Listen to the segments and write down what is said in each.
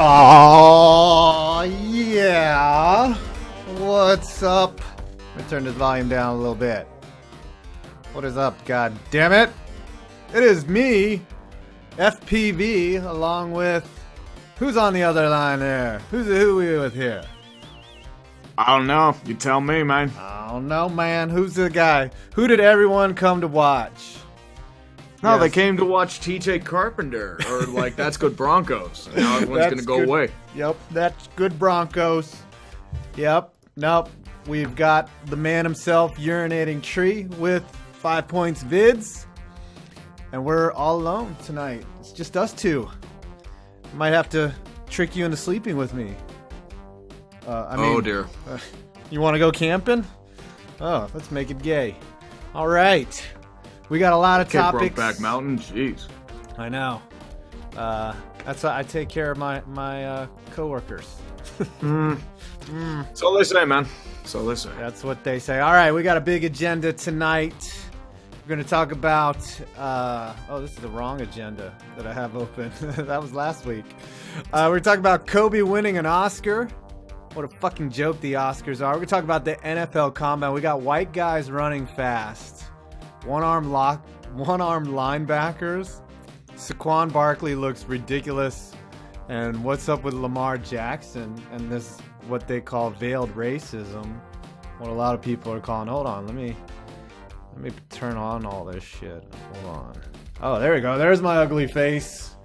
Oh, yeah. What's up? Let me turn this volume down a little bit. What is up, god damn it? It is me, FPV, along with... Who's on the other line there? Who are we with here? I don't know. You tell me, man. I don't know, man. Who's the guy? Who did everyone come to watch? No, Yes. they came to watch TJ Carpenter, or like, That's Good Broncos. And now everyone's gonna go good. away. Yep, that's good Broncos. Yep, nope. We've got the man himself, UrinatingTree, with 5 points vids. And we're all alone tonight. It's just us two. Might have to trick you into sleeping with me. Oh dear. You want to go camping? Oh, let's make it gay. All right. We got a lot of topics. Brokeback Mountain, jeez. I know. That's how I take care of my coworkers. So they say, man. So they say. That's what they say. All right, we got a big agenda tonight. We're going to talk about... oh, this is the wrong agenda that I have open. That was last week. We're going to talk about Kobe winning an Oscar. What a fucking joke the Oscars are. We're going to talk about the NFL Combine. We got white guys running fast. One-armed linebackers. Saquon Barkley looks ridiculous. And what's up with Lamar Jackson and this, what they call veiled racism. What a lot of people are calling... Hold on, let me turn on all this shit. Hold on. Oh, there we go. There's my ugly face.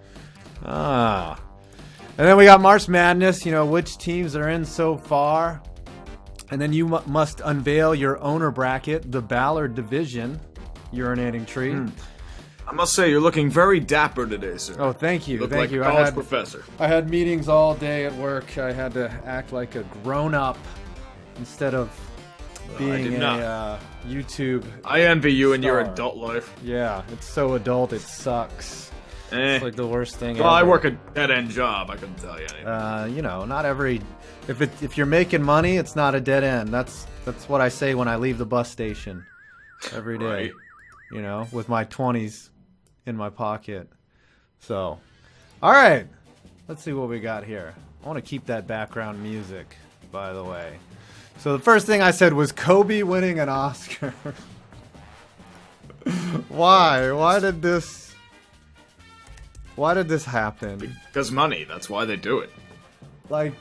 Ah. And then we got March Madness. You know, which teams are in so far. And then you must unveil your owner bracket, the Ballard Division. UrinatingTree. I must say, you're looking very dapper today, sir. Oh, thank you. You look Thank like you. a college professor. I had meetings all day at work. I had to act like a grown-up instead of being a YouTube I envy you in your star. adult life. Yeah, it's so adult it sucks. It's like the worst thing Well, ever. I work a dead-end job. I couldn't tell you anything. You know, not every... If you're making money, it's not a dead end. That's what I say when I leave the bus station every day. Right. You know, with my 20s in my pocket. So, all right. Let's see what we got here. I want to keep that background music, by the way. So the first thing I said was Kobe winning an Oscar. Why? Why did this happen? Because money. That's why they do it. Like,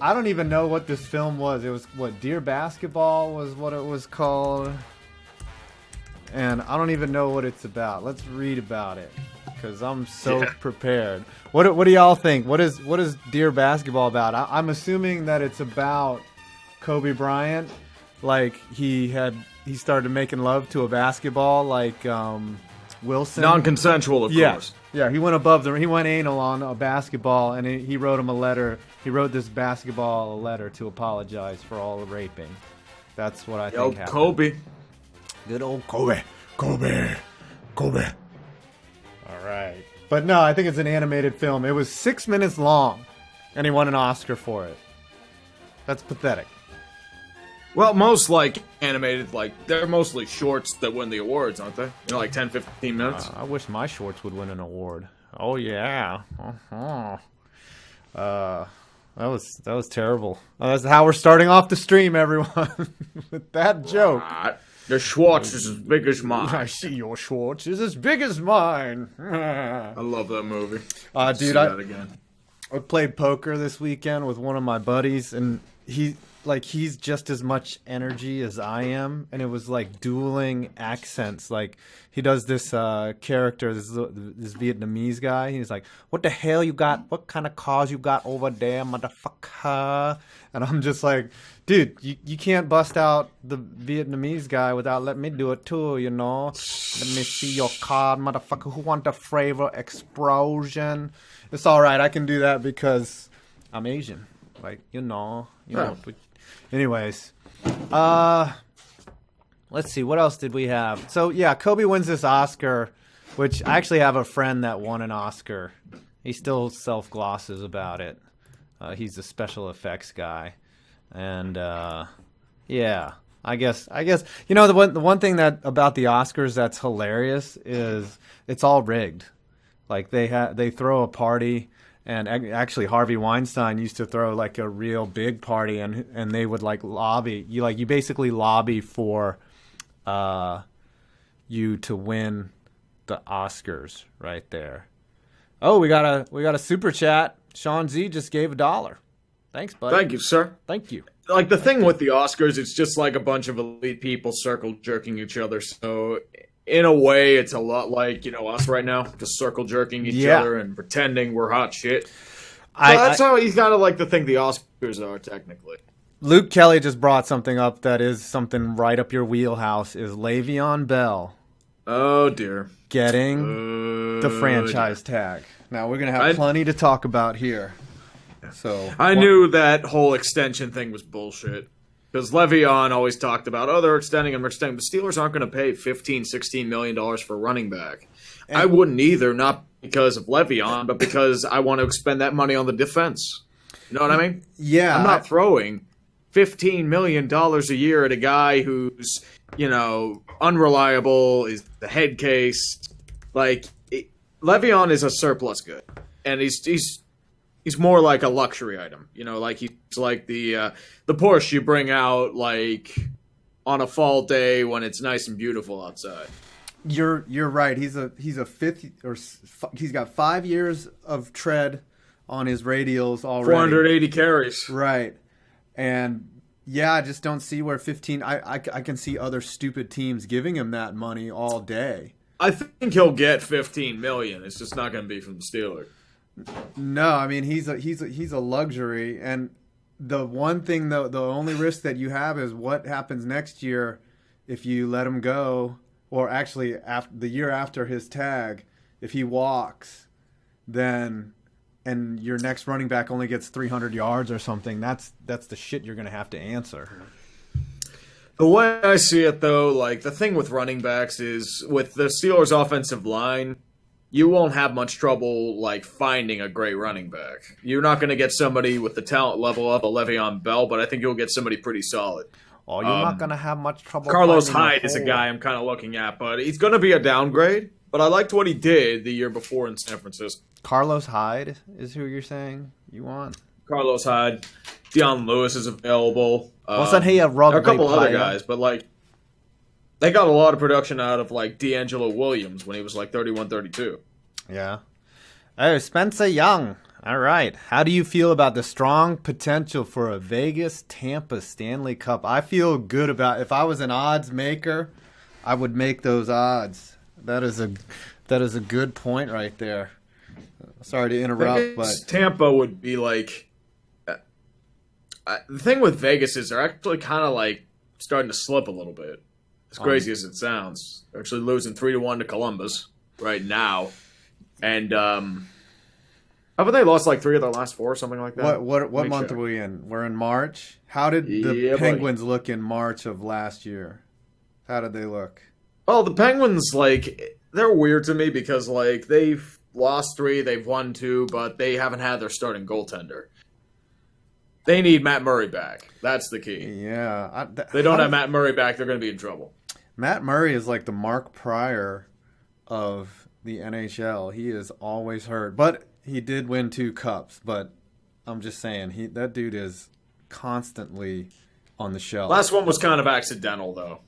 I don't even know what this film was. It was, what, Dear Basketball was what it was called. And I don't even know what it's about. Let's read about it, because I'm so prepared. What do y'all think? What is Dear Basketball about? I'm assuming that it's about Kobe Bryant. Like, he started making love to a basketball, like Wilson. Non-consensual, of course. Yeah, he went above he went anal on a basketball, and he wrote him a letter. He wrote this basketball a letter to apologize for all the raping. That's what I think happened. Kobe. Good old Kobe. All right. But no, I think it's an animated film. It was 6 minutes long, and he won an Oscar for it. That's pathetic. Well, most, like, animated, like, they're mostly shorts that win the awards, aren't they? You know, like 10, 15 minutes. I wish my shorts would win an award. Oh, yeah. That was terrible. That's how we're starting off the stream, everyone. With that joke. The Schwartz is as big as mine. I see your Schwartz is as big as mine. I love that movie. Dude, See that again. I played poker this weekend with one of my buddies, and he's just as much energy as I am, and it was like dueling accents. Like, he does this character, this Vietnamese guy. He's like, "What the hell you got? What kind of cars you got over there, motherfucker?" And I'm just like, dude, you can't bust out the Vietnamese guy without letting me do it too, you know? Let me see your card, motherfucker. Who want the flavor explosion? It's all right. I can do that because I'm Asian. Like, you know. But anyways, let's see. What else did we have? So, yeah, Kobe wins this Oscar, which I actually have a friend that won an Oscar. He still self-glosses about it. He's a special effects guy. And, yeah, I guess, you know, the one thing that about the Oscars that's hilarious is it's all rigged. Like, they throw a party And actually, Harvey Weinstein used to throw like a real big party, and they would like lobby you. Like you basically lobby for you to win the Oscars right there. Oh, we got a super chat. Sean Z just gave $1. Thanks, buddy. Thank you, sir. Thank you. Like the thing with the Oscars, it's just like a bunch of elite people circle jerking each other. So in a way, it's a lot like, us right now, just circle jerking each other and pretending we're hot shit. That's how he's kind of like the thing the Oscars are, technically. Luke Kelly just brought something up that is something right up your wheelhouse, is Le'Veon Bell. Oh, dear. Getting the franchise tag. Now, we're going to have plenty to talk about here. So I knew that whole extension thing was bullshit. Because Le'Veon always talked about, they're extending and we're extending. The Steelers aren't going to pay $15, $16 million for a running back. And I wouldn't either, not because of Le'Veon, but because I want to expend that money on the defense. You know what I mean? Yeah. I'm not throwing $15 million a year at a guy who's, unreliable, is the head case. Like, Le'Veon is a surplus good. And he's more like a luxury item, like he's like the Porsche you bring out like on a fall day when it's nice and beautiful outside. You're right. He's a fifth, or he's got 5 years of tread on his radials already. 480 carries. Right, and yeah, I just don't see where 15. I can see other stupid teams giving him that money all day. I think he'll get $15 million. It's just not going to be from the Steelers. No, I mean he's a luxury, and the one thing though, the only risk that you have is what happens next year if you let him go, or actually after the year after his tag, if he walks, then and your next running back only gets 300 yards or something. That's the shit you're gonna have to answer. The way I see it though, like the thing with running backs is with the Steelers' offensive line. You won't have much trouble, like, finding a great running back. You're not going to get somebody with the talent level of a Le'Veon Bell, but I think you'll get somebody pretty solid. Oh, you're not going to have much trouble. Carlos Hyde is a guy I'm kind of looking at, but he's going to be a downgrade. But I liked what he did the year before in San Francisco. Carlos Hyde is who you're saying you want? Carlos Hyde. Deion Lewis is available. Wasn't he a rugby player? A couple player? Other guys, but, like, they got a lot of production out of, like, D'Angelo Williams when he was, like, 31, 32. Yeah. Oh, Spencer Young. All right. How do you feel about the strong potential for a Vegas-Tampa Stanley Cup? I feel good about it. If I was an odds maker, I would make those odds. That is a good point right there. Sorry to interrupt, but Tampa would be, like... the thing with Vegas is they're actually kind of, like, starting to slip a little bit. As crazy as it sounds. They're actually losing 3-1 to Columbus right now. And haven't they lost like 3 of their last 4 or something like that? What month are we in? We're in March? How did the Penguins look in March of last year? How did they look? Oh, the Penguins, like, they're weird to me because, like, they've lost 3, they've won 2, but they haven't had their starting goaltender. They need Matt Murray back. That's the key. Yeah. They don't have Matt Murray back, they're going to be in trouble. Matt Murray is like the Mark Pryor of the NHL. He is always hurt. But he did win 2 cups. But I'm just saying, that dude is constantly on the shelf. Last one was kind of accidental, though.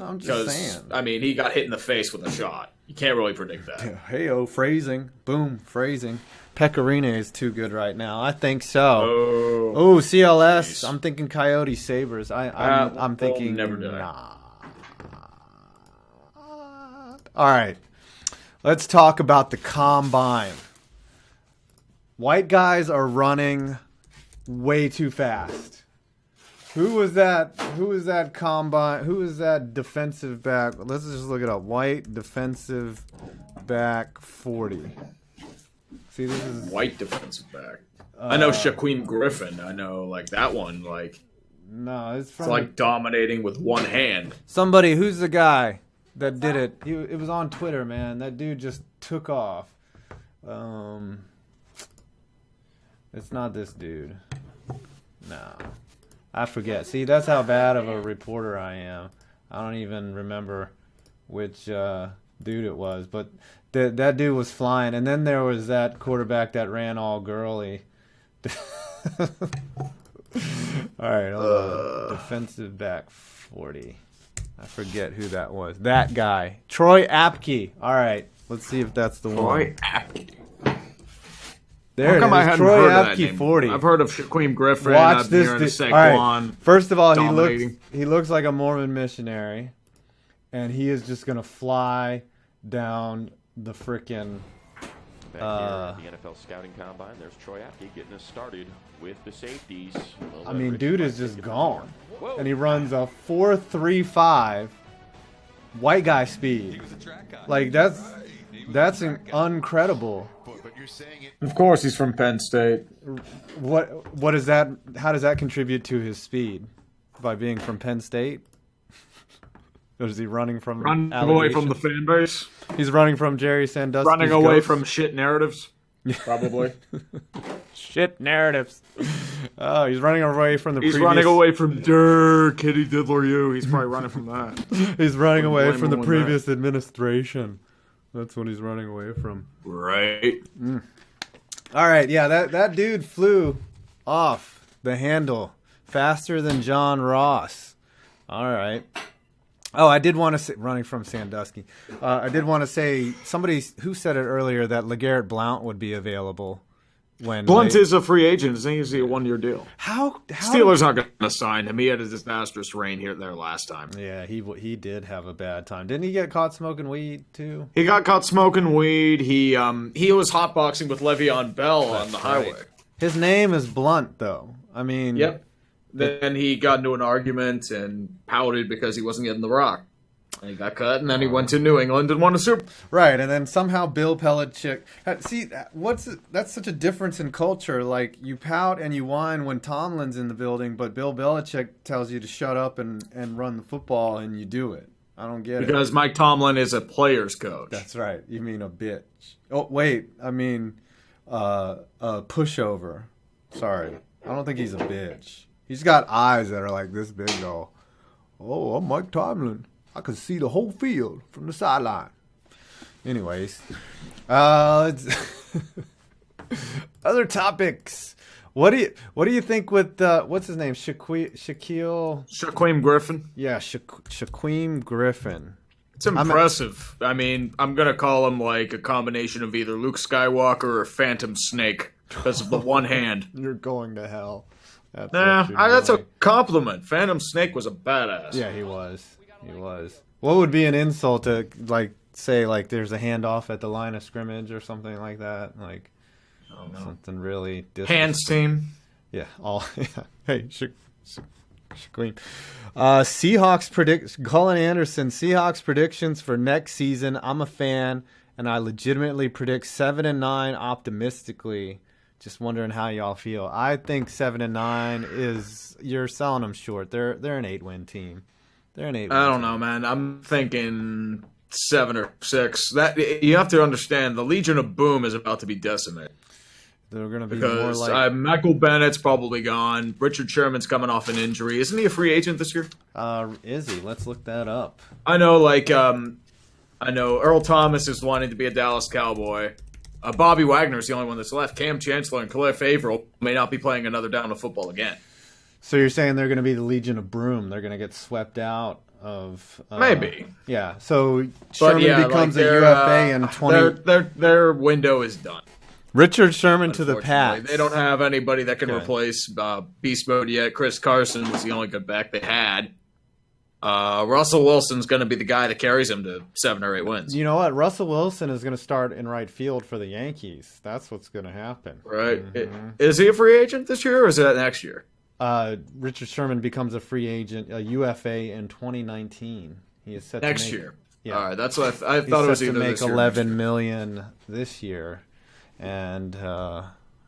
I'm just saying. I mean, he got hit in the face with a shot. You can't really predict that. Hey-oh, phrasing. Boom, phrasing. Pecorino is too good right now. I think so. Oh, CLS. Geez. I'm thinking Coyote Sabres. I'm thinking never do nah. All right. Let's talk about the combine. White guys are running way too fast. Who was that combine? Who is that defensive back? Let's just look it up. White defensive back 40. See, this is white defensive back. I know Shaquem Griffin. I know like that one. Like no, it's like dominating with one hand. Somebody who's the guy that did it? It was on Twitter, man. That dude just took off. It's not this dude. No. I forget. See, that's how bad of a reporter I am. I don't even remember which dude it was. But that dude was flying. And then there was that quarterback that ran all girly. All right, hold on. Defensive back 40. I forget who that was. That guy. Troy Apke. All right, let's see if that's the one. Troy Apke. There it is. Troy Apke 40. I've heard of Shaquem Griffin. Watch this. All right. First of all, dominating. he looks like a Mormon missionary, and he is just gonna fly down the frickin'. Back here at the NFL Scouting Combine, there's Troy Apke getting us started with the safeties. I mean, dude is just gone, and he runs a 4.35 white guy speed. He was a track guy. Like that's incredible. But you're saying it. Of course, he's from Penn State. What is that? How does that contribute to his speed? By being from Penn State? Or is he running from away from the fan base? He's running from Jerry Sandusky's Running away ghost? from shit narratives? Probably. Shit narratives. Oh, he's running away from the He's previous... running away from Durr, Kitty Diddler you. He's probably running from that. He's running away blame from the him on previous administration. That's what he's running away from. Right. All right, yeah, that dude flew off the handle faster than John Ross. All right. Oh, I did want to say, running from Sandusky, I did want to say, somebody who said it earlier that LeGarrette Blount would be available when... Blunt is a free agent. It's easy a one-year deal. How Steelers aren't going to sign him. He had a disastrous reign here there last time. Yeah, he did have a bad time. Didn't he get caught smoking weed, too? He got caught smoking weed. He was hotboxing with Le'Veon Bell on the highway. Right. His name is Blunt, though. I mean... Yep. Then he got into an argument and pouted because he wasn't getting the rock. And he got cut, and then he went to New England and won a Super Bowl. Right, and then somehow Bill Belichick... See, that's such a difference in culture. Like, you pout and you whine when Tomlin's in the building, but Bill Belichick tells you to shut up and run the football, and you do it. I don't get it. Because Mike Tomlin is a player's coach. That's right. You mean a bitch. Oh, wait. I mean a pushover. Sorry. I don't think he's a bitch. He's got eyes that are like this big, though. Oh, I'm Mike Tomlin. I can see the whole field from the sideline. Anyways, other topics. What do you think with what's his name? Shaquem Griffin. Yeah, Shaquem Griffin. It's impressive. I mean, I'm gonna call him like a combination of either Luke Skywalker or Phantom Snake because of the one hand. You're going to hell. That's a compliment. Phantom Snake was a badass. Yeah, he was. He was. What would be an insult to say there's a handoff at the line of scrimmage or something like that? Like something really hands team. Yeah. Hey, Shaquem. Seahawks Colin Anderson. Seahawks predictions for next season. I'm a fan, and I legitimately predict 7-9 optimistically. Just wondering how y'all feel. I think 7-9 is you're selling them short. They're an 8-win team. They're an 8-win. I don't know, man. I'm thinking 7 or 6. That you have to understand. The Legion of Boom is about to be decimated. They're going to be because more like Michael Bennett's probably gone. Richard Sherman's coming off an injury. Isn't he a free agent this year? Is he? Let's look that up. I know, I know Earl Thomas is wanting to be a Dallas Cowboy. Bobby Wagner's the only one that's left. Cam Chancellor and Cliff Averill may not be playing another down of football again. So you're saying they're going to be the Legion of Broom? They're going to get swept out of maybe. Yeah. So Sherman becomes a UFA in 20. Their window is done. Richard Sherman to the Pats. They don't have anybody that can replace Beast Mode yet. Chris Carson was the only good back they had. Russell Wilson's going to be the guy that carries him to 7 or 8 wins. You know what? Russell Wilson is going to start in right field for the Yankees. That's what's going to happen. Right. Is he a free agent this year, or is that next year? Richard Sherman becomes a free agent, a UFA in 2019. He is set next to make, year. Yeah. All right, that's what I thought it was either this year. He's set to make $11 million this year, and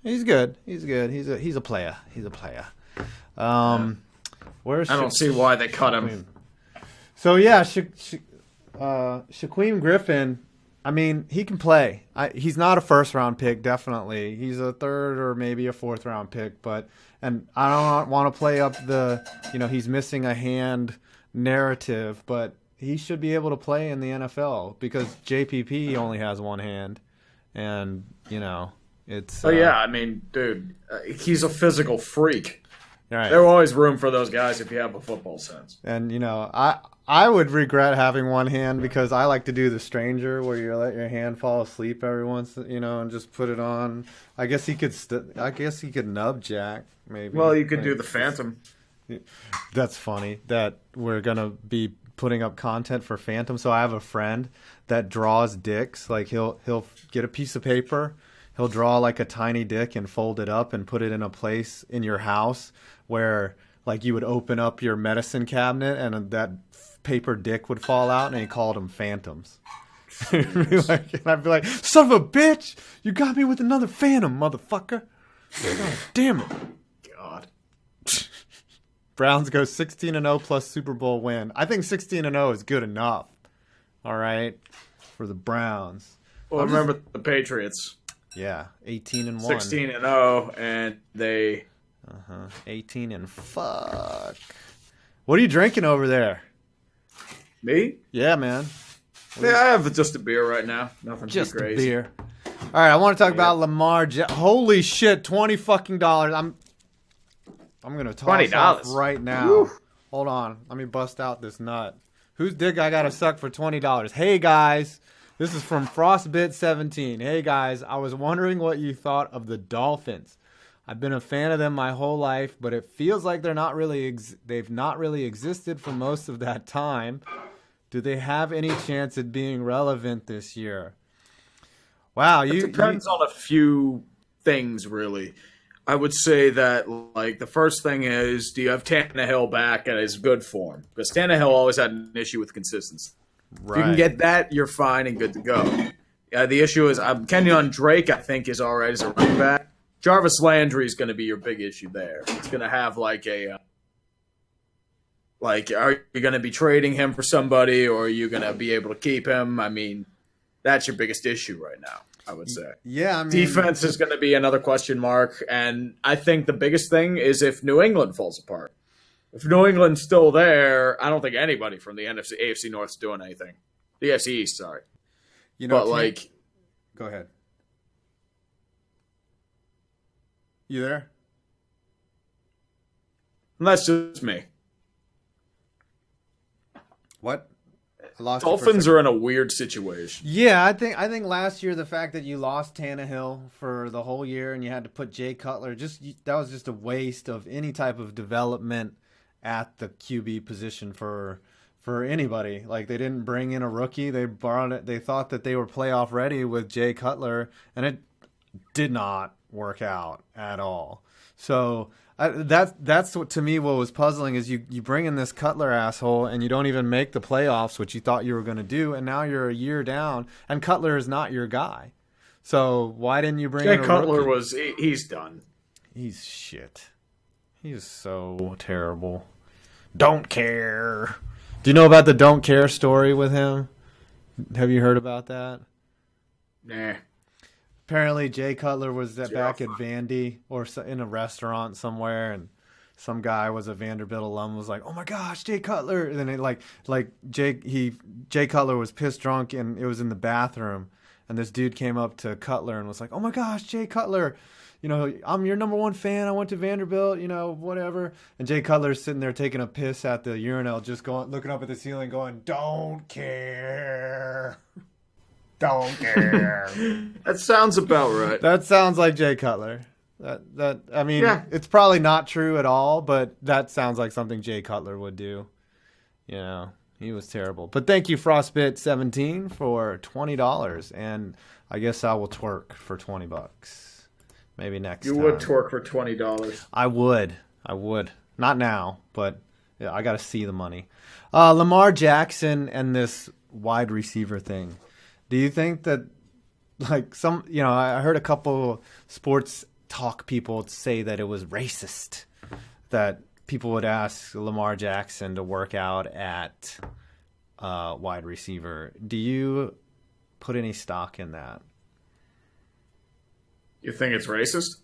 he's good. He's good. He's a player. He's a player. I don't see why they cut him. So yeah, Shaquem Griffin. I mean, he can play. He's not a first-round pick, definitely. He's a third or maybe a fourth-round pick, and I don't want to play up the, he's missing a hand narrative, but he should be able to play in the NFL because JPP only has one hand, and it's. Oh yeah, I mean, dude, he's a physical freak. Right. There's always room for those guys if you have a football sense. And I would regret having one hand because I like to do the stranger where you let your hand fall asleep every once, and just put it on. I guess he could. I guess he could nub jack maybe. Well, you could do the Phantom. That's funny that we're gonna be putting up content for Phantom. So I have a friend that draws dicks. Like he'll get a piece of paper, he'll draw like a tiny dick and fold it up and put it in a place in your house where like you would open up your medicine cabinet and that paper dick would fall out, and he called them phantoms. And I'd be like, son of a bitch, you got me with another phantom, motherfucker. God damn it. God. Browns go 16-0 plus Super Bowl win. I think 16-0 is good enough. All right, for the Browns. Well, remember the Patriots. Yeah, 18-1. 16-0, and they 18 and fuck. What are you drinking over there? Me? Yeah, man. Yeah, I have just a beer right now. Nothing Just too a crazy. beer. All right, I want to talk about Lamar. Holy shit, $20. I'm gonna toss $20 off right now. Woo. Hold on, let me bust out this nut. Whose dick I gotta suck for $20? Hey guys, this is from Frostbit17. Hey guys, I was wondering what you thought of the Dolphins. I've been a fan of them my whole life, but it feels like they've not really existed for most of that time. Do they have any chance at being relevant this year? Wow, It depends on a few things, really. I would say that, like, the first thing is, do you have Tannehill back at his good form? Because Tannehill always had an issue with consistency. If you can get that, you're fine and good to go. Yeah, the issue is Kenyon Drake, I think, is all right as a running back. Jarvis Landry is going to be your big issue there. It's going to have, like, are you going to be trading him for somebody, or are you going to be able to keep him? I mean, that's your biggest issue right now, I would say. Yeah, I mean, defense is going to be another question mark, and I think the biggest thing is if New England falls apart. If New England's still there, I don't think anybody from the AFC North is doing anything. The AFC East, sorry. But go ahead. You there? And that's just me. What? I lost you for a Dolphins second. are in a weird situation. Yeah, I think last year the fact that you lost Tannehill for the whole year and you had to put Jay Cutler, that was just a waste of any type of development at the QB position for anybody. Like, they didn't bring in a rookie. They borrowed it. They thought that they were playoff ready with Jay Cutler, and it did not work out at all. So that's what, to me, what was puzzling is you bring in this Cutler asshole and you don't even make the playoffs, which you thought you were going to do, and now you're a year down, and Cutler is not your guy. So why didn't you bring in a Cutler rookie? he's done. He's shit. He's so terrible. Don't care. Do you know about the don't care story with him? Have you heard about that? Nah. Apparently, Jay Cutler was back at Vandy or in a restaurant somewhere, and some guy was a Vanderbilt alum was like, "Oh my gosh, Jay Cutler!" And then Jay Cutler was pissed drunk, and it was in the bathroom, and this dude came up to Cutler and was like, "Oh my gosh, Jay Cutler, I'm your number one fan. I went to Vanderbilt, whatever." And Jay Cutler's sitting there taking a piss at the urinal, just looking up at the ceiling, going, "Don't care." Don't care. That sounds about right. That sounds like Jay Cutler. It's probably not true at all, but that sounds like something Jay Cutler would do. He was terrible. But thank you, Frostbit17, for $20, and I guess I will twerk for $20. Maybe next time. You would twerk for $20. I would. Not now, but yeah, I got to see the money. Lamar Jackson and this wide receiver thing. Do you think that, like, I heard a couple sports talk people say that it was racist that people would ask Lamar Jackson to work out at wide receiver. Do you put any stock in that? You think it's racist?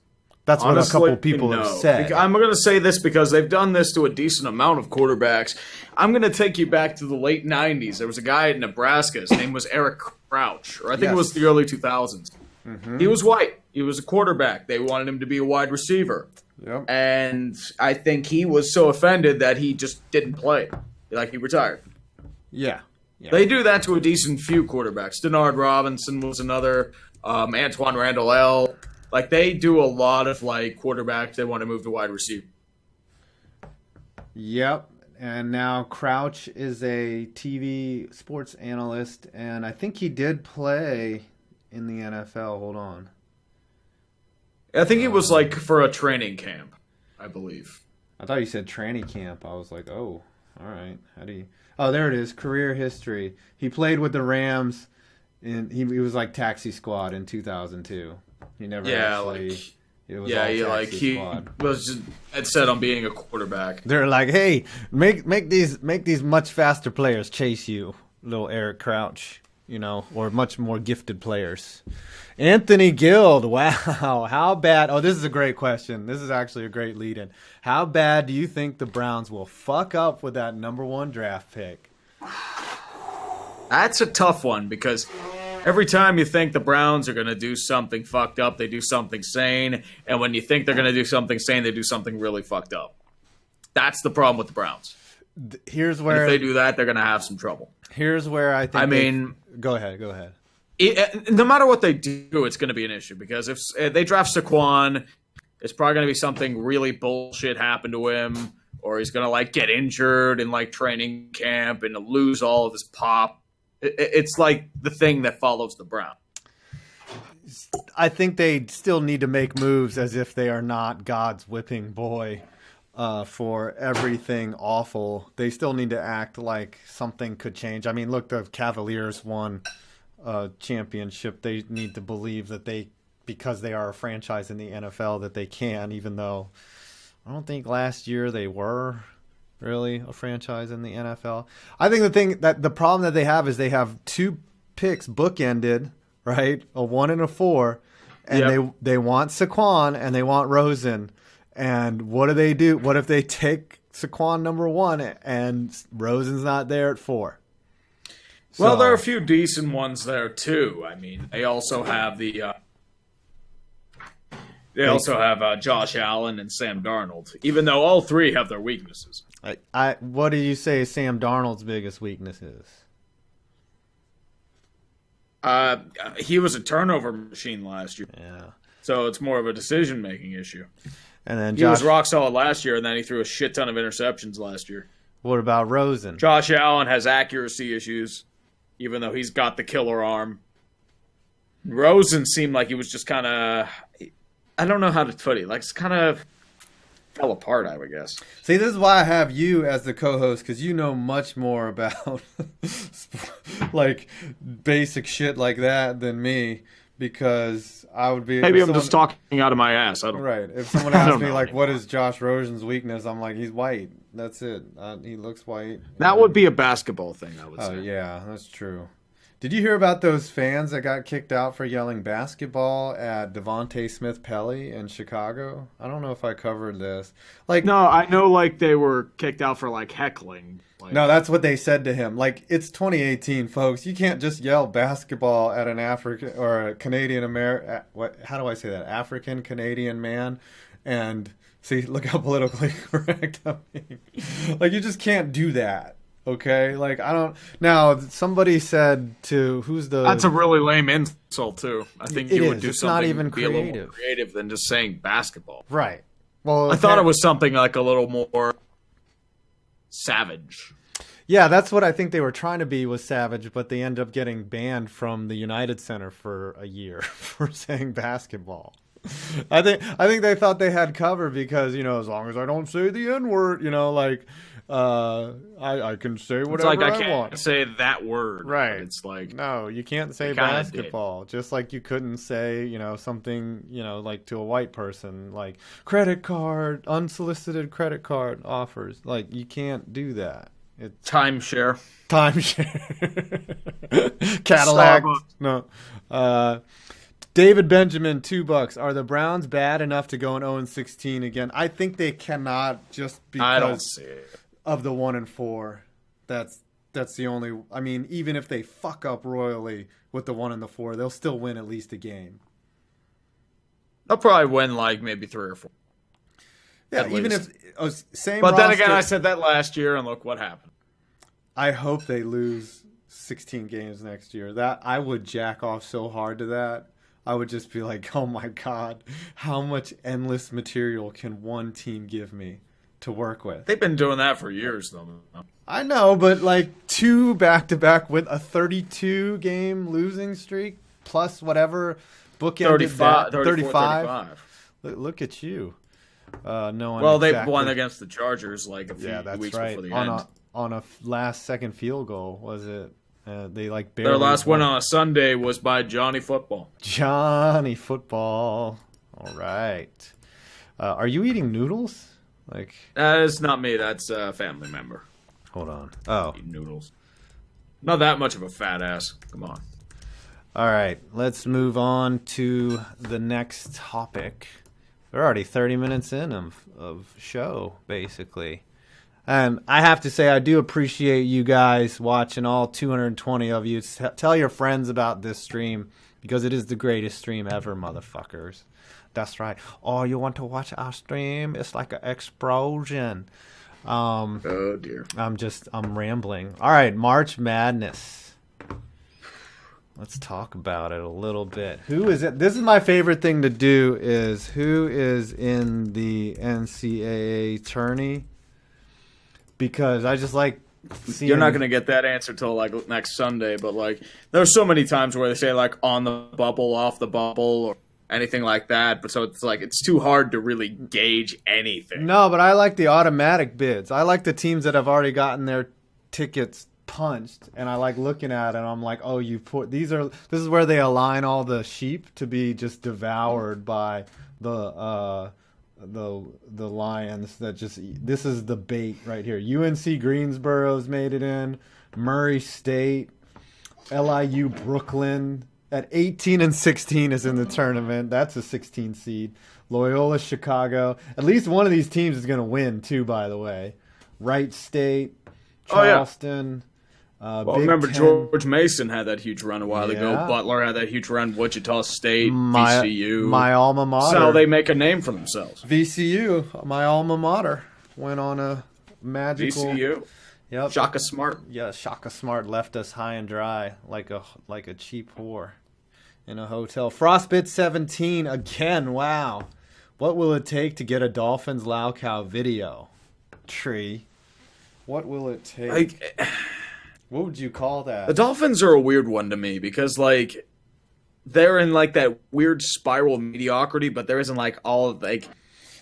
That's what Honestly, a couple people no. have said. I'm going to say this because they've done this to a decent amount of quarterbacks. I'm going to take you back to the late 90s. There was a guy in Nebraska. His name was Eric Crouch, or I think it was the early 2000s. He was white. He was a quarterback. They wanted him to be a wide receiver. Yep. And I think he was so offended that he just didn't play. Like, he retired. Yeah. They do that to a decent few quarterbacks. Denard Robinson was another. Antoine Randall L. Like, they do a lot of, like, quarterbacks. They want to move to wide receiver. Yep. And now Crouch is a TV sports analyst, and I think he did play in the NFL. Hold on. I think it was, like, for a training camp, I believe. I thought you said tranny camp. I was like, oh, all right. How do you... Oh, there it is. Career history. He played with the Rams, and he was like taxi squad in 2002. He never actually... Like, it was he squad. was just dead set on being a quarterback. They're like, hey, make these much faster players chase you, little Eric Crouch, or much more gifted players. Anthony Guild, wow, how bad? Oh, this is a great question. This is actually a great lead-in. How bad do you think the Browns will fuck up with that number 1 draft pick? That's a tough one because every time you think the Browns are going to do something fucked up, they do something sane. And when you think they're going to do something sane, they do something really fucked up. That's the problem with the Browns. Here's where... If they do that, they're going to have some trouble. Here's where I think... Go ahead. No matter what they do, it's going to be an issue because if they draft Saquon, it's probably going to be something really bullshit happen to him, or he's going to like get injured in like training camp and lose all of his pop. It's like the thing that follows the Brown. I think they still need to make moves as if they are not God's whipping boy for everything awful. They still need to act like something could change. I mean, look, the Cavaliers won championship. They need to believe that because they are a franchise in the NFL, that they can, even though I don't think last year they were really a franchise in the NFL. I think the problem that they have is they have 2 picks bookended, right? A 1 and a 4, and they want Saquon and they want Rosen. And what do they do? What if they take Saquon number 1 and Rosen's not there at 4? Well, there are a few decent ones there too. I mean, they also have Josh Allen and Sam Darnold, even though all 3 have their weaknesses. What do you say Sam Darnold's biggest weakness is? He was a turnover machine last year. Yeah. So it's more of a decision-making issue. And then he was rock solid last year, and then he threw a shit ton of interceptions last year. What about Rosen? Josh Allen has accuracy issues, even though he's got the killer arm. Rosen seemed like he was just kind of... I don't know how to put it. Like, it's kind of fell apart, I would guess. See, this is why I have you as the co-host, because you know much more about like basic shit like that than me. Because I would be maybe I'm just talking out of my ass. I don't. Right. If someone asked me like, "What is Josh Rosen's weakness?" I'm like, "He's white. That's it. He looks white." That would be a basketball thing, I would say. Oh yeah, that's true. Did you hear about those fans that got kicked out for yelling basketball at Devontae Smith-Pelly in Chicago? I don't know if I covered this. Like, no, I know like they were kicked out for like heckling. Like, no, that's what they said to him. Like, it's 2018, folks. You can't just yell basketball at an African or a Canadian American. How do I say that? African Canadian man. And see, look how politically correct I'm being. Like, you just can't do that. Okay, like I don't. Now somebody said to That's a really lame insult too. I think you would do something not even be a little more creative than just saying basketball. Right. Well, I thought it was something like a little more savage. Yeah, that's what I think they were trying to be, was savage, but they ended up getting banned from the United Center for a year for saying basketball. I think they thought they had cover because, as long as I don't say the N-word, like. I can say whatever it's like I want. I can't say that word. Right. It's like... No, you can't say basketball. Just like you couldn't say, something, like to a white person, like credit card, unsolicited credit card offers. Like, you can't do that. It's timeshare. Cadillac. Starbucks. No. David Benjamin, $2. Are the Browns bad enough to go in 0-16 again? I think they cannot, just I don't because see it. of the 1-4. That's the only. I mean, even if they fuck up royally with the 1-4, they'll still win at least a game. They'll probably win like maybe 3 or 4. Yeah, At even least. if same. But then roster, again, I said that last year, and look what happened. I hope they lose 16 games next year. That I would jack off so hard to that. I would just be like, oh my God, how much endless material can one team give me to work with? They've been doing that for years, though. I know, but like 2 back-to-back with a 32-game losing streak plus whatever bookended 35. Look at you. Well, they won against the Chargers like a few weeks before the end. On a last-second field goal, was it? They like barely. Their last win on a Sunday was by Johnny Football. Johnny Football. All right. Are you eating noodles? Like that is not me. That's a family member. Hold on. Oh, Eating noodles. Not that much of a fat ass. Come on. All right. Let's move on to the next topic. We're already 30 minutes in of show, basically. And I have to say, I do appreciate you guys watching, all 220 of you. Tell your friends about this stream, because it is the greatest stream ever, motherfuckers. That's right. Oh, you want to watch our stream? It's like an explosion. Oh, dear. I'm rambling. All right, March Madness. Let's talk about it a little bit. Who is it? This is my favorite thing to do, is who is in the NCAA tourney. Because I just like seeing... You're not going to get that answer till like next Sunday, but like there's so many times where they say like on the bubble, off the bubble, or anything like that. But so it's like it's too hard to really gauge anything. No, but I like the automatic bids. I like the teams that have already gotten their tickets punched, and I like looking at it and I'm like, oh, this is where they align all the sheep to be just devoured by the Lions. This is the bait right here. UNC Greensboro's made it in. Murray State, LIU Brooklyn at 18 and 16 is in the tournament. That's a 16 seed. Loyola Chicago. At least one of these teams is going to win too, by the way. Wright State, Charleston. Remember 10. George Mason had that huge run a while ago. Butler had that huge run. Wichita State, VCU. My alma mater. So they make a name for themselves. VCU, my alma mater, went on a magical... VCU? Yep. Shaka Smart. Yeah, Shaka Smart left us high and dry like a cheap whore in a hotel. Frostbit 17 again. Wow. What will it take to get a Dolphins Laucow video? Tree. What will it take? What would you call that? The Dolphins are a weird one to me because, like, they're in, like, that weird spiral of mediocrity, but there isn't, like, all of, like...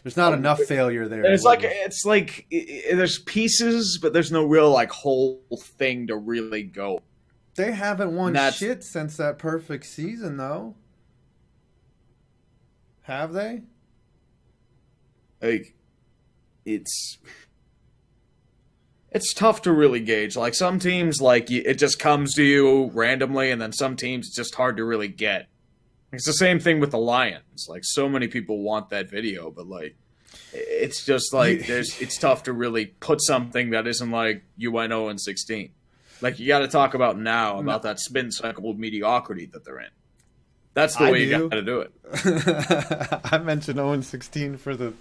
There's not enough failure there. There's pieces, but there's no real, like, whole thing to really go. They haven't won shit since that perfect season, though. Have they? Like, it's tough to really gauge. Like, some teams, like, it just comes to you randomly, and then some teams, it's just hard to really get. It's the same thing with the Lions. Like, so many people want that video, but, like, it's just, like, it's tough to really put something that isn't, like, you went 0-16. Like, you got to talk about now about that spin cycle of mediocrity that they're in. That's the way you got to do it. I mentioned 0-16 for the...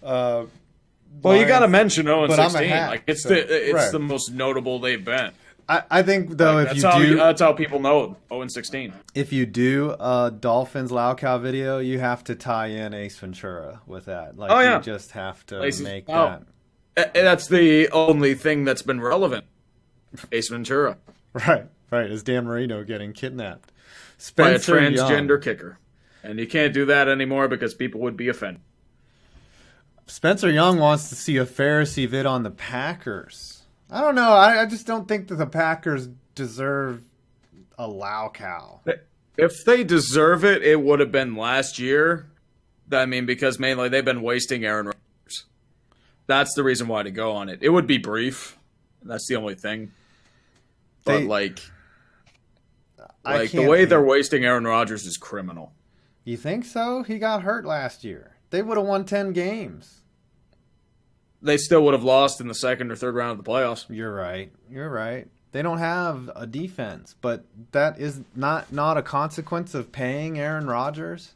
well, you got to mention 0-16. Hack, like it's the most notable they've been. I think though, like, that's how people know 0-16. If you do a Dolphins Laucow video, you have to tie in Ace Ventura with that. Like, you just have to make that. That's the only thing that's been relevant. Ace Ventura. Right. Is Dan Marino getting kidnapped by a transgender kicker, and you can't do that anymore because people would be offended. Spencer Young wants to see a Pharisee vid on the Packers. I don't know. I just don't think that the Packers deserve a Laucow. If they deserve it, it would have been last year. I mean, because mainly they've been wasting Aaron Rodgers. That's the reason why to go on it. It would be brief. That's the only thing. But, the way they're wasting Aaron Rodgers is criminal. You think so? He got hurt last year. They would have won 10 games. They still would have lost in the second or third round of the playoffs. You're right. They don't have a defense, but that is not a consequence of paying Aaron Rodgers.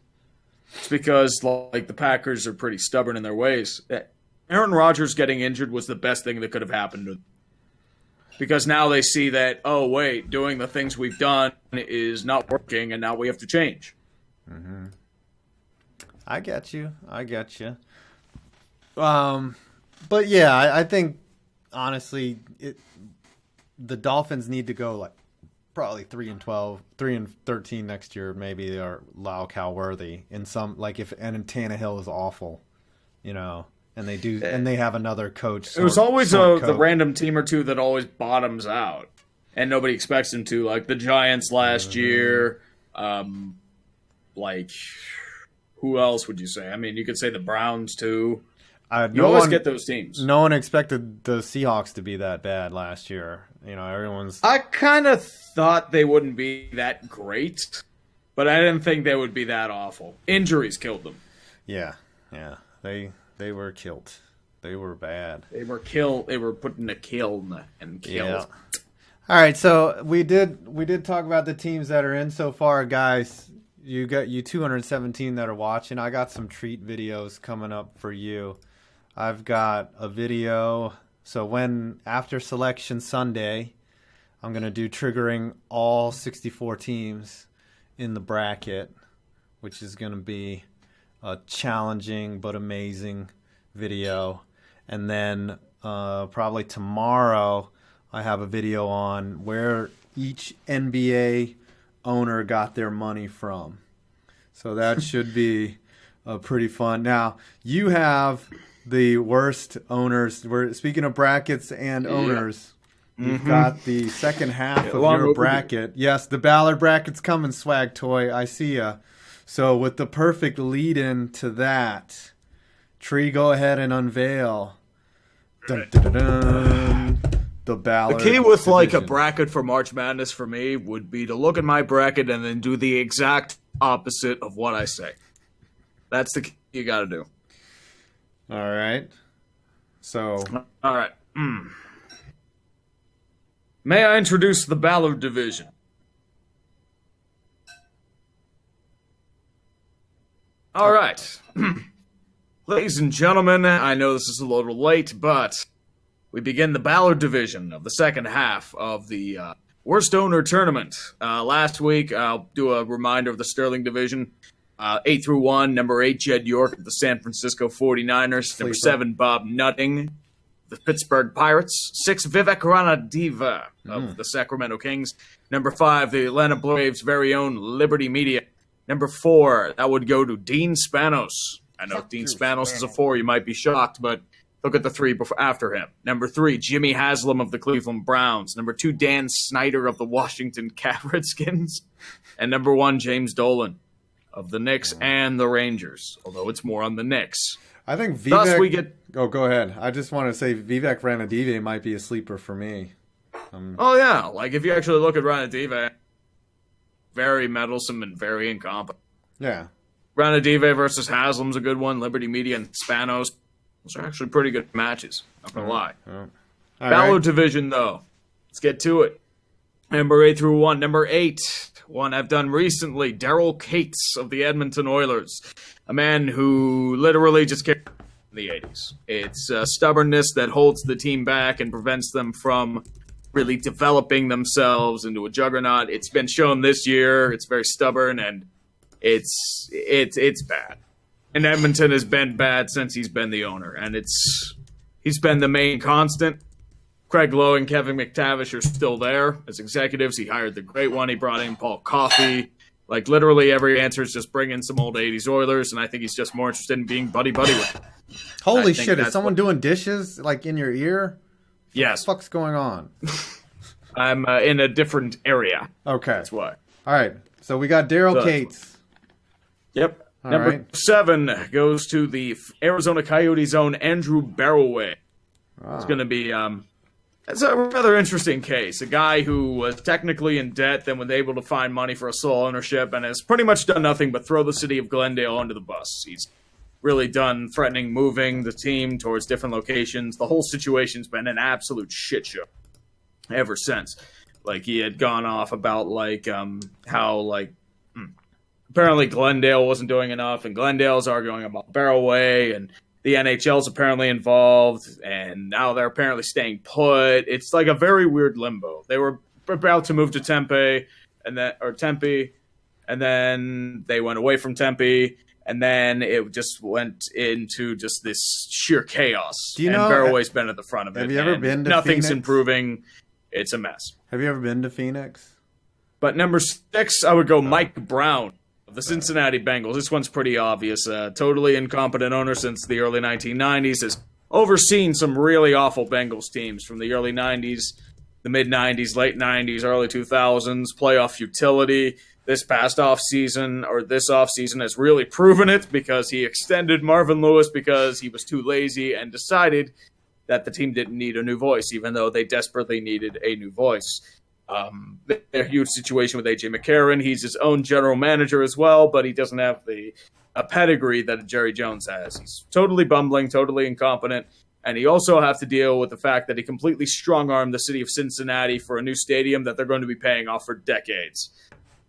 It's because like the Packers are pretty stubborn in their ways. Aaron Rodgers getting injured was the best thing that could have happened to them. Because now they see that, oh, wait, doing the things we've done is not working, and now we have to change. Mm-hmm. I get you. But yeah, I think honestly, the Dolphins need to go like probably 3-12, 3-13 next year. Maybe they are Cal worthy in some like and Tannehill is awful, and they do and they have another coach. It was always the random team or two that always bottoms out, and nobody expects them to. Like the Giants last year. Like who else would you say? I mean, you could say the Browns too. You always get those teams. No one expected the Seahawks to be that bad last year. Everyone's. I kind of thought they wouldn't be that great, but I didn't think they would be that awful. Injuries killed them. Yeah. They were killed. They were bad. They were killed. They were put in a kiln and killed. Yeah. All right, so we did talk about the teams that are in so far, guys. You got 217 that are watching. I got some treat videos coming up for you. I've got a video. So after Selection Sunday, I'm going to do triggering all 64 teams in the bracket, which is going to be a challenging but amazing video. And then probably tomorrow, I have a video on where each NBA owner got their money from. So that should be pretty fun. Now, you have the worst owners. Speaking of brackets and owners, you've got the second half of your bracket. Yes, the Ballard bracket's coming, Swag Toy. I see ya. So with the perfect lead-in to that, Tree, go ahead and unveil. Dun, dun, dun, dun, the Ballard. The key with division. like a bracket for March Madness for me would be to look at my bracket and then do the exact opposite of what I say. That's the key you got to do. All right. So. All right. May I introduce the Ballard division? All right. Ladies and gentlemen, I know this is a little late, but we begin the Ballard division of the second half of the Worst Owner Tournament. Last week, I'll do a reminder of the Sterling division. 8 through 1, number 8, Jed York of the San Francisco 49ers. Number 7, Bob Nutting, the Pittsburgh Pirates. 6, Vivek Ranadive of the Sacramento Kings. Number 5, the Atlanta Braves' very own Liberty Media. Number 4, that would go to Dean Spanos. I know Dean Spanos is a 4. You might be shocked, but look at the 3 after him. Number 3, Jimmy Haslam of the Cleveland Browns. Number 2, Dan Snyder of the Washington Redskins. And number 1, James Dolan of the Knicks and the Rangers, although it's more on the Knicks. I think Vivek... Thus we get... Oh, go ahead. I just want to say Vivek Ranadive might be a sleeper for me. Oh, yeah. Like, if you actually look at Ranadive, very meddlesome and very incompetent. Yeah. Ranadive versus Haslam's a good one. Liberty Media and Spanos. Those are actually pretty good matches. Not going to lie. Ballard division, though. Let's get to it. Number 8 through 1. Number 8, one I've done recently, Daryl Cates of the Edmonton Oilers. A man who literally just came in the 80s. It's stubbornness that holds the team back and prevents them from really developing themselves into a juggernaut. It's been shown this year. It's very stubborn, and it's bad. And Edmonton has been bad since he's been the owner, and he's been the main constant. Craig Lowe and Kevin McTavish are still there as executives. He hired the great one. He brought in Paul Coffey. Like, literally every answer is just bring in some old 80s Oilers, and I think he's just more interested in being buddy-buddy with them. Holy shit, is someone doing dishes, like, in your ear? Yes. What the fuck's going on? I'm in a different area. Okay. That's why. All right, so we got Daryl Cates. Yep. All Number right. 7 goes to the Arizona Coyotes' own Andrew Barroway. It's going to be It's a rather interesting case. A guy who was technically in debt, then was able to find money for a sole ownership, and has pretty much done nothing but throw the city of Glendale under the bus. He's really done threatening moving the team towards different locations. The whole situation's been an absolute shit show ever since. Like, he had gone off about, like, how, like, apparently Glendale wasn't doing enough, and Glendale's arguing about Barrowway, and the NHL's apparently involved, and now they're apparently staying put. It's like a very weird limbo. They were about to move to Tempe, and then they went away from Tempe, and then it just went into just this sheer chaos. Do you and know, Barrowway's been at the front of it. Have you ever been to Nothing's Phoenix? improving. It's a mess. Have you ever been to Phoenix? But number 6, I would go Mike Brown of the Cincinnati Bengals. This one's pretty obvious. Totally incompetent owner since the early 1990s. Has overseen some really awful Bengals teams from the early 90s, the mid-90s, late 90s, early 2000s. Playoff futility. This offseason has really proven it because he extended Marvin Lewis because he was too lazy and decided that the team didn't need a new voice, even though they desperately needed a new voice. A huge situation with A.J. McCarron. He's his own general manager as well, but he doesn't have a pedigree that Jerry Jones has. He's totally bumbling, totally incompetent, and he also has to deal with the fact that he completely strong-armed the city of Cincinnati for a new stadium that they're going to be paying off for decades.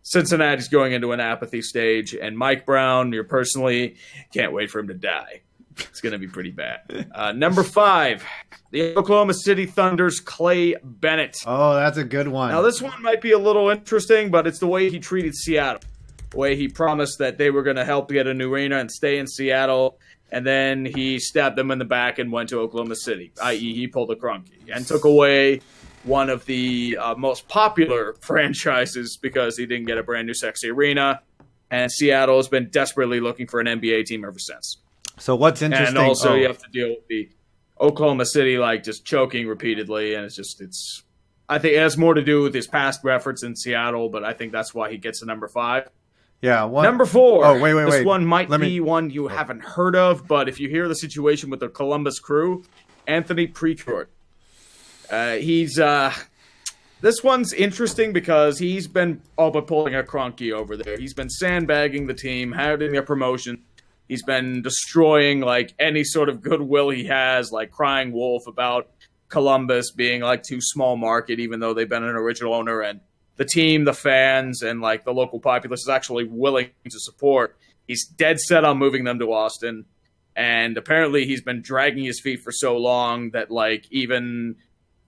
Cincinnati's going into an apathy stage, and Mike Brown, you're personally, can't wait for him to die. It's going to be pretty bad. Number 5, the Oklahoma City Thunder's Clay Bennett. Oh, that's a good one. Now, this one might be a little interesting, but it's the way he treated Seattle. The way he promised that they were going to help get a new arena and stay in Seattle, and then he stabbed them in the back and went to Oklahoma City, i.e. he pulled a Kroenke and took away one of the most popular franchises because he didn't get a brand new sexy arena, and Seattle has been desperately looking for an NBA team ever since. So what's interesting? And also you have to deal with the Oklahoma City like just choking repeatedly, and I think it has more to do with his past efforts in Seattle, but I think that's why he gets to number 5. Yeah. Number 4. Oh, wait. This one might be one you haven't heard of, but if you hear the situation with the Columbus Crew, Anthony Precourt. This one's interesting because he's been all but pulling a Kroenke over there. He's been sandbagging the team, having their promotion. He's been destroying like any sort of goodwill he has, like crying wolf about Columbus being like too small market, even though they've been an original owner, and the team, the fans, and like the local populace is actually willing to support. He's dead set on moving them to Austin, and apparently he's been dragging his feet for so long that like even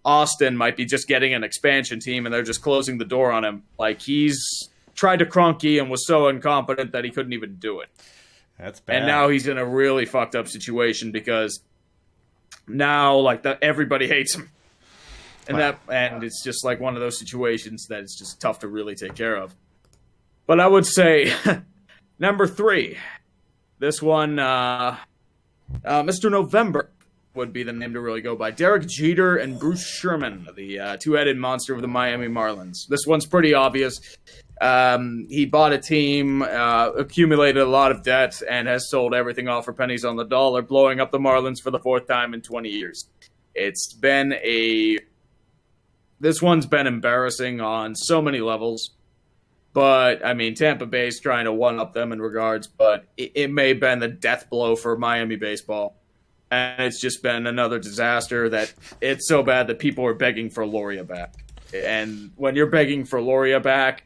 Austin might be just getting an expansion team and they're just closing the door on him. Like he's tried to Kroenke and was so incompetent that he couldn't even do it. That's bad. And now he's in a really fucked up situation because now like everybody hates him. And it's just like one of those situations that it's just tough to really take care of. But I would say number 3, this one, Mr. November would be the name to really go by. Derek Jeter and Bruce Sherman, the two-headed monster of the Miami Marlins. This one's pretty obvious. He bought a team, accumulated a lot of debt, and has sold everything off for pennies on the dollar, blowing up the Marlins for the 4th time in 20 years. This one's been embarrassing on so many levels. But, I mean, Tampa Bay's trying to one-up them in regards, but it may have been the death blow for Miami baseball. And it's just been another disaster that it's so bad that people are begging for Loria back. And when you're begging for Loria back,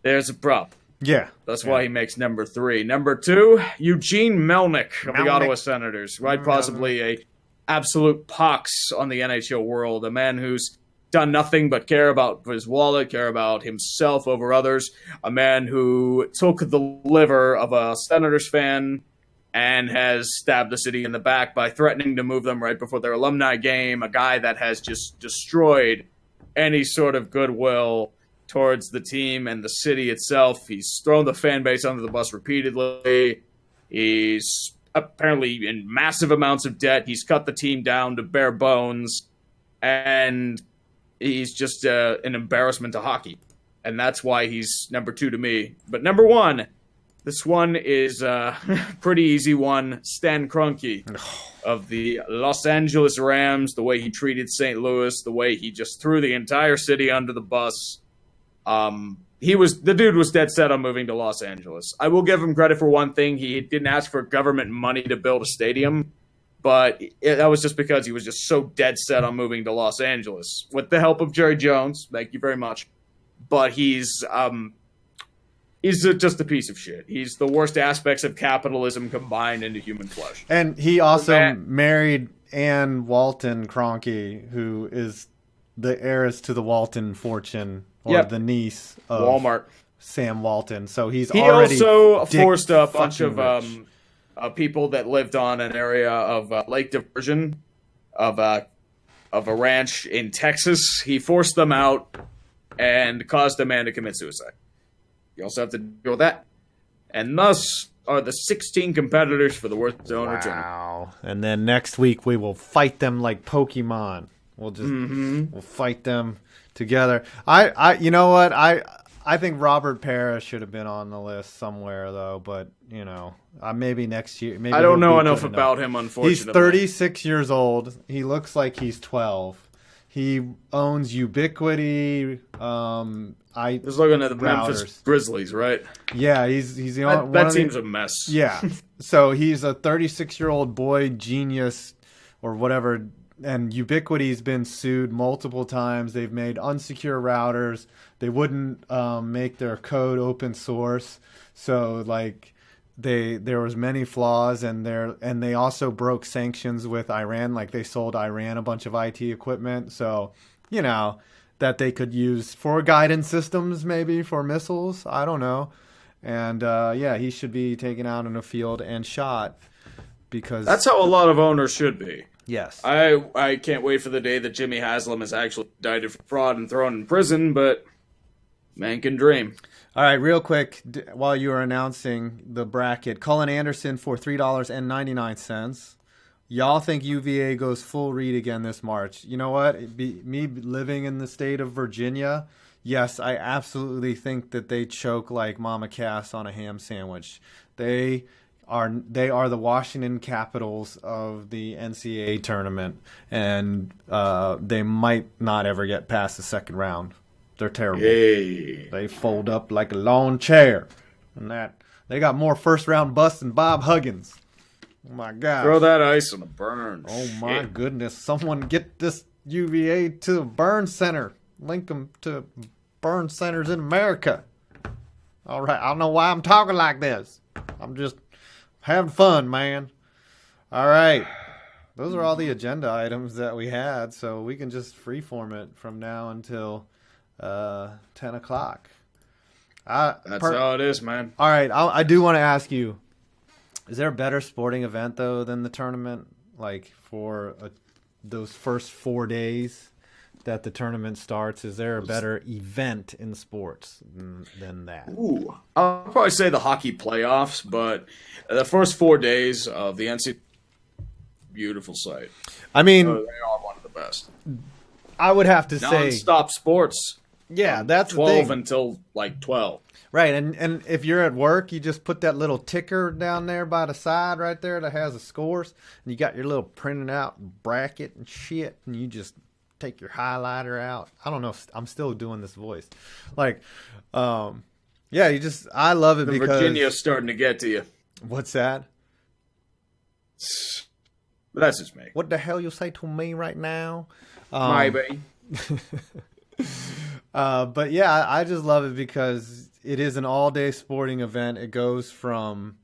there's a problem. Yeah. That's why he makes number 3. Number 2, Eugene Melnick of the Ottawa Senators. Right, possibly a absolute pox on the NHL world. A man who's done nothing but care about his wallet, care about himself over others. A man who took the liver of a Senators fan and has stabbed the city in the back by threatening to move them right before their alumni game. A guy that has just destroyed any sort of goodwill towards the team and the city itself. He's thrown the fan base under the bus repeatedly. He's apparently in massive amounts of debt. He's cut the team down to bare bones. And he's just an embarrassment to hockey. And that's why he's number 2 to me. But number 1, This one is a pretty easy one. Stan Kroenke of the Los Angeles Rams, the way he treated St. Louis, the way he just threw the entire city under the bus. The dude was dead set on moving to Los Angeles. I will give him credit for one thing. He didn't ask for government money to build a stadium, but that was just because he was just so dead set on moving to Los Angeles. With the help of Jerry Jones, thank you very much. But he's just a piece of shit. He's the worst aspects of capitalism combined into human flesh. And he also married Ann Walton Kroenke, who is the heiress to the Walton fortune, or the niece of Walmart. Sam Walton. So he also already forced a bunch of rich. people that lived on an area of lake diversion of a ranch in Texas. He forced them out and caused a man to commit suicide. You also have to deal with that. And thus are the 16 competitors for the Worst Owner Tournament. Wow. And then next week we will fight them like Pokemon. We'll just we'll fight them together. You know what? I think Robert Parrish should have been on the list somewhere though, but you know, maybe next year. Maybe I don't know enough about him, unfortunately. He's 36 years old. He looks like he's 12. He owns Ubiquity. Just looking at the Memphis Grizzlies, right? Yeah, he's the only that team's a mess. Yeah, so he's a 36-year-old boy genius or whatever. And Ubiquity's been sued multiple times. They've made unsecure routers. They wouldn't make their code open source. So like there was many flaws, and they also broke sanctions with Iran. Like they sold Iran a bunch of IT equipment. So you know that they could use for guidance systems, maybe for missiles. I don't know. And he should be taken out in a field and shot because that's how a lot of owners should be. Yes. I can't wait for the day that Jimmy Haslam is actually indicted for fraud and thrown in prison, but man can dream. All right, real quick, while you were announcing the bracket, Cullen Anderson for $3.99. Y'all think UVA goes full read again this March. You know what? Me living in the state of Virginia, yes, I absolutely think that they choke like Mama Cass on a ham sandwich. They are the Washington Capitals of the NCAA tournament, and they might not ever get past the second round. They're terrible. Yay. They fold up like a lawn chair, and they got more first round busts than Bob Huggins. Oh my God! Throw that ice on the burn. Oh my goodness! Someone get this UVA to the burn center. Link them to burn centers in America. All right, I don't know why I'm talking like this. I'm just having fun, man. All right. Those are all the agenda items that we had, so we can just freeform it from now until 10 o'clock. That's how it is, man. All right. I do want to ask you, is there a better sporting event, though, than the tournament? Like, for those first 4 days that the tournament starts, is there a better event in sports than that? Ooh, I'll probably say the hockey playoffs, but the first 4 days of the NCAA, beautiful sight. I mean, they are one of the best. I would have to say non-stop sports. Yeah, that's 12 the thing. until like 12. Right, and if you're at work, you just put that little ticker down there by the side right there that has the scores, and you got your little printed out bracket and shit, and you just take your highlighter out. I don't know. I'm still doing this voice. Like, I love it because Virginia's starting to get to you. What's that? But that's just me. What the hell you say to me right now? Maybe. But yeah, I just love it because it is an all-day sporting event. It goes from,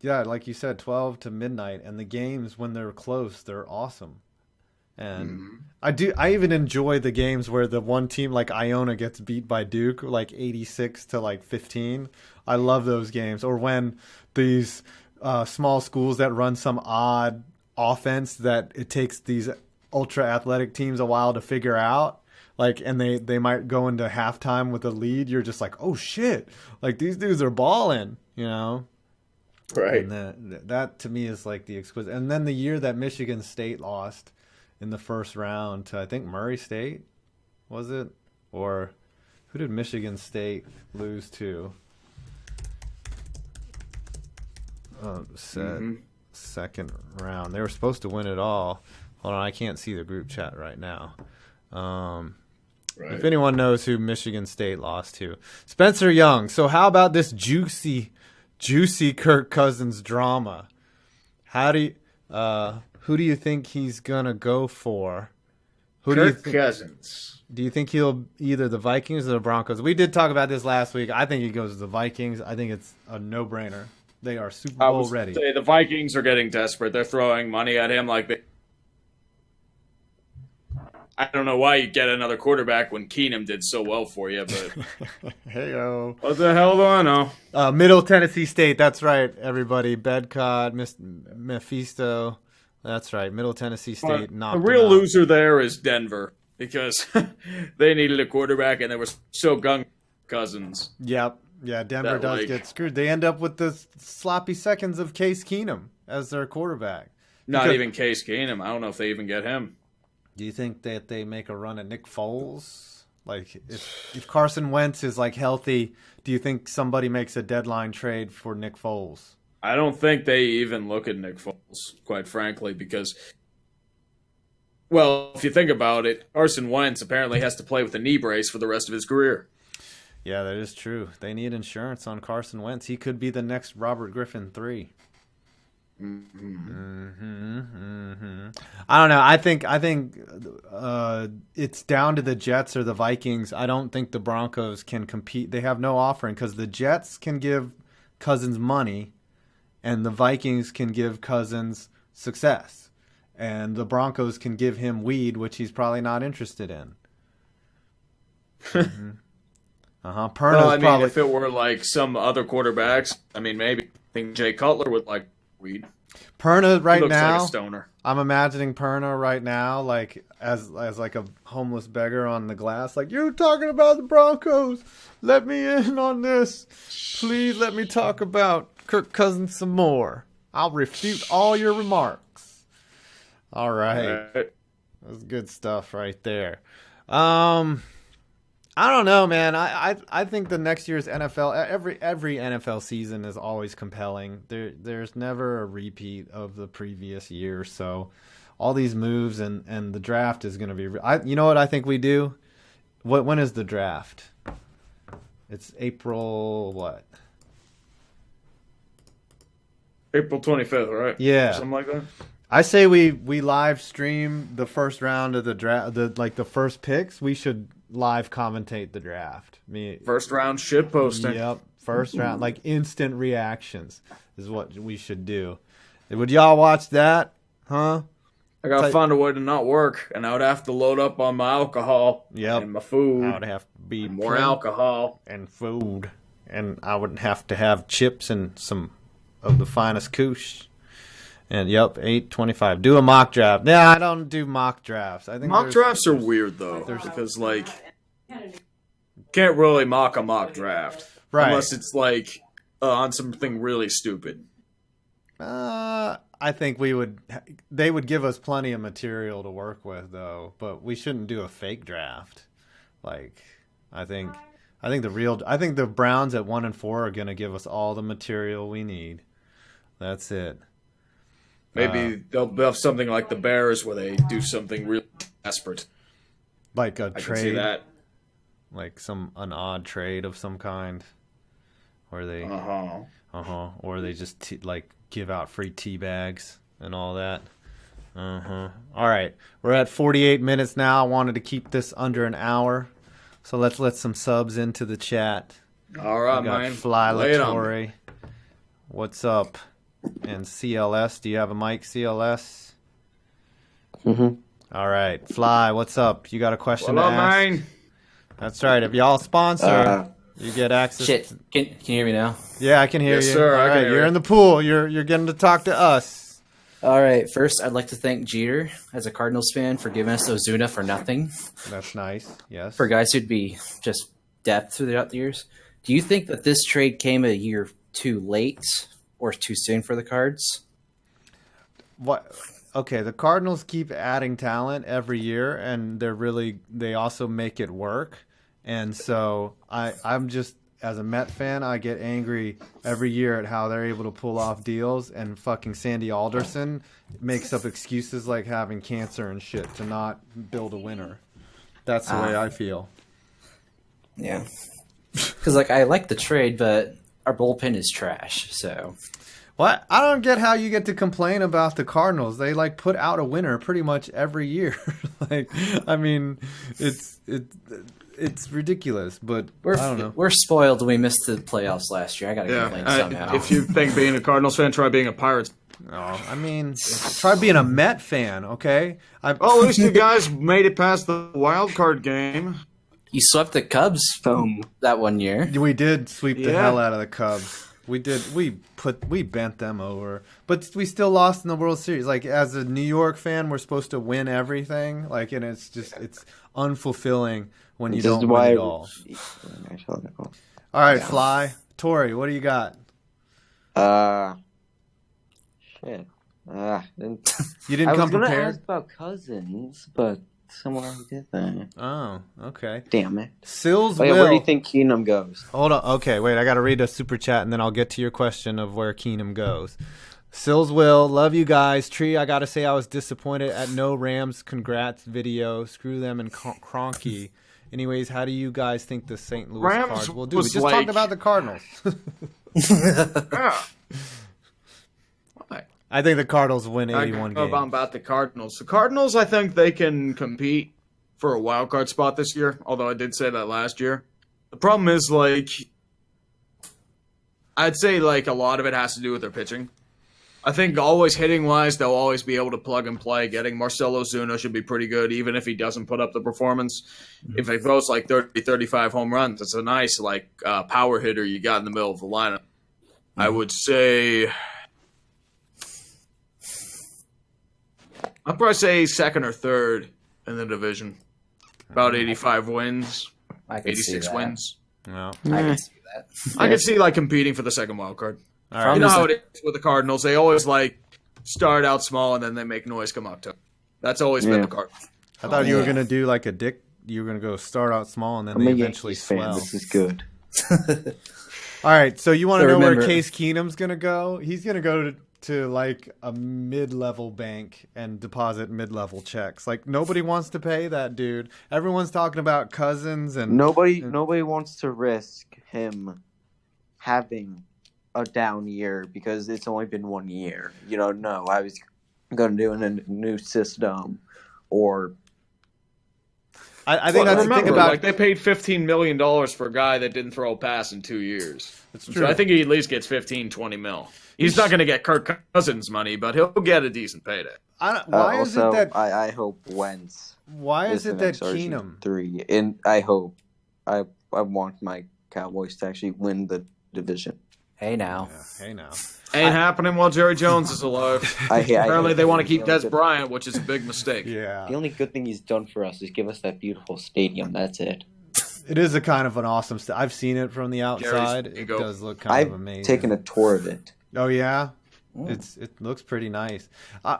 like you said, 12 to midnight, and the games, when they're close, they're awesome. And I even enjoy the games where the one team like Iona gets beat by Duke like 86 to like 15. I love those games. Or when these small schools that run some odd offense that it takes these ultra athletic teams a while to figure out. Like, and they might go into halftime with a lead. You're just like, oh shit! Like these dudes are balling, you know? Right. And that to me is like the exquisite. And then the year that Michigan State lost in the first round to, I think, Murray State, was it? Or who did Michigan State lose to? second round. They were supposed to win it all. Hold on, I can't see the group chat right now. If anyone knows who Michigan State lost to, Spencer Young. So how about this juicy Kirk Cousins drama? Who do you think he's gonna go for? Kirk Cousins. Do you think he'll either the Vikings or the Broncos? We did talk about this last week. I think he goes to the Vikings. I think it's a no-brainer. They are Super Bowl ready. The Vikings are getting desperate. They're throwing money at him like they. I don't know why you get another quarterback when Keenum did so well for you, but hey-o. What the hell do I know? Middle Tennessee State. That's right, everybody. Bedcott, Mephisto. That's right. Middle Tennessee State. The real loser there is Denver because they needed a quarterback and they were so gung Cousins. Yep. Yeah, Denver does get screwed. They end up with the sloppy seconds of Case Keenum as their quarterback. Not even Case Keenum. I don't know if they even get him. Do you think that they make a run at Nick Foles? Like, if Carson Wentz is, like, healthy, do you think somebody makes a deadline trade for Nick Foles? I don't think they even look at Nick Foles, quite frankly, because, well, if you think about it, Carson Wentz apparently has to play with a knee brace for the rest of his career. Yeah, that is true. They need insurance on Carson Wentz. He could be the next Robert Griffin III. I don't know. I think it's down to the Jets or the Vikings. I don't think the Broncos can compete. They have no offering because the Jets can give Cousins money, and the Vikings can give Cousins success, and the Broncos can give him weed, which he's probably not interested in. Well, I mean, if it were like some other quarterbacks, I mean, maybe I think Jay Cutler would like weed. Perna right looks now, like a stoner. I'm imagining Perna right now, like as like a homeless beggar on the glass, like, you're talking about the Broncos. Let me in on this. Please let me talk about Kirk Cousins some more. I'll refute all your remarks. All right. That's good stuff right there. I don't know, man. I think the next year's NFL, every NFL season is always compelling. There's never a repeat of the previous year. So all these moves and the draft is going to be. You know what I think we do? When is the draft? It's April what? April 25th, right? Yeah, something like that. I say we live stream the first round of the draft, the first picks. We should live commentate the draft. First round shit posting. Yep, first round, like instant reactions is what we should do. Would y'all watch that? Huh? I gotta find a way to not work, and I would have to load up on my alcohol and my food. I would have to be more alcohol and food, and I would have to have chips and some of the finest koosh. And 8:25. Do a mock draft. Yeah, I don't do mock drafts. I think mock drafts are weird though, because like can't really mock a mock draft, right? Unless it's like on something really stupid. I think they would give us plenty of material to work with though, but we shouldn't do a fake draft. Like I think the Browns at 1-4 are going to give us all the material we need. That's it. Maybe they'll have something like the Bears where they do something really desperate. Like a trade. I can see that. Like an odd trade of some kind. Where they... Or they just give out free tea bags and all that. All right. We're at 48 minutes now. I wanted to keep this under an hour. So let's let some subs into the chat. All right, man. Fly Latore. What's up? And CLS, do you have a mic, CLS? Mm-hmm. All right. Fly, what's up? You got a question to ask? Mine. That's right. If y'all sponsor, you get access. Shit. Can you hear me now? Yeah, I can hear you. Sir, all right, you're in the pool. You're getting to talk to us. All right. First, I'd like to thank Jeter, as a Cardinals fan, for giving us Ozuna for nothing. That's nice. Yes. For guys who'd be just depth throughout the years. Do you think that this trade came a year too late or too soon for the Cards? What? Okay, the Cardinals keep adding talent every year, and they also make it work. And so I'm just as a Met fan, I get angry every year at how they're able to pull off deals, and fucking Sandy Alderson makes up excuses like having cancer and shit to not build a winner. That's the way I feel. Yeah. Because, like, I like the trade, but our bullpen is trash, so... What? I don't get how you get to complain about the Cardinals. They like put out a winner pretty much every year. Like, I mean, it's ridiculous, but I don't know. We're spoiled. We missed the playoffs last year. I gotta complain somehow. If you think being a Cardinals fan, try being a Pirates. No, I mean, try being a Met fan, okay? At least you guys made it past the wild card game. You swept the Cubs that one year. We did sweep the hell out of the Cubs. We did. We bent them over, but we still lost in the World Series. Like, as a New York fan, we're supposed to win everything. Like, and it's unfulfilling when you don't win it all. All right, Fly. Tori, what do you got? Shit. You didn't come prepared? I was going to ask about Cousins, but someone already did that. Oh, okay. Damn it. Sills Wait, will. where do you think Keenum goes? Hold on. Okay, wait. I got to read a super chat, and then I'll get to your question of where Keenum goes. Sills will. Love you guys. Tree, I got to say I was disappointed at no Rams congrats video. Screw them and Cronky. Anyways, how do you guys think the St. Louis Rams Cards will do? We was just talked about the Cardinals. Yeah. I think the Cardinals win 81 I don't know games. about the Cardinals. The Cardinals, I think they can compete for a wild card spot this year, although I did say that last year. The problem is, like, I'd say, like, a lot of it has to do with their pitching. I think always hitting-wise, they'll always be able to plug and play. Getting Marcell Ozuna should be pretty good, even if he doesn't put up the performance. Mm-hmm. If he throws, like, 30, 35 home runs, it's a nice, like, power hitter you got in the middle of the lineup. Mm-hmm. I would say... I'd probably say second or third in the division. About 85 wins, 86 wins. No. I can see that. I could see, like, competing for the second wild card. All right. You know how it is with the Cardinals. They always, like, start out small and then they make noise come up to them. That's always been the Cardinals. I thought you were going to do like a Dick. You were going to go start out small and then they eventually swell. This is good. All right. So you want to know where Case Keenum's going to go? He's going to go to like a mid-level bank and deposit mid-level checks. Like, nobody wants to pay that dude. Everyone's talking about Cousins and nobody wants to risk him having a down year because it's only been 1 year. You know, no, I was going to do a new system or. I think that's the thing about, like, they paid $15 million for a guy that didn't throw a pass in 2 years. That's true. So I think he at least gets 15, 20 mil. He's not going to get Kirk Cousins money, but he'll get a decent payday. Why is it that I hope Wentz? Why is it that Keenum 3? And I hope I want my Cowboys to actually win the division. Hey now. Yeah, hey now. Ain't happening while Jerry Jones is alive. Apparently they want to keep Des Bryant, which is a big mistake. Yeah. The only good thing he's done for us is give us that beautiful stadium. That's it. It is a kind of an awesome I've seen it from the outside. It does look kind of amazing. I've taken a tour of it. Oh yeah, it looks pretty nice.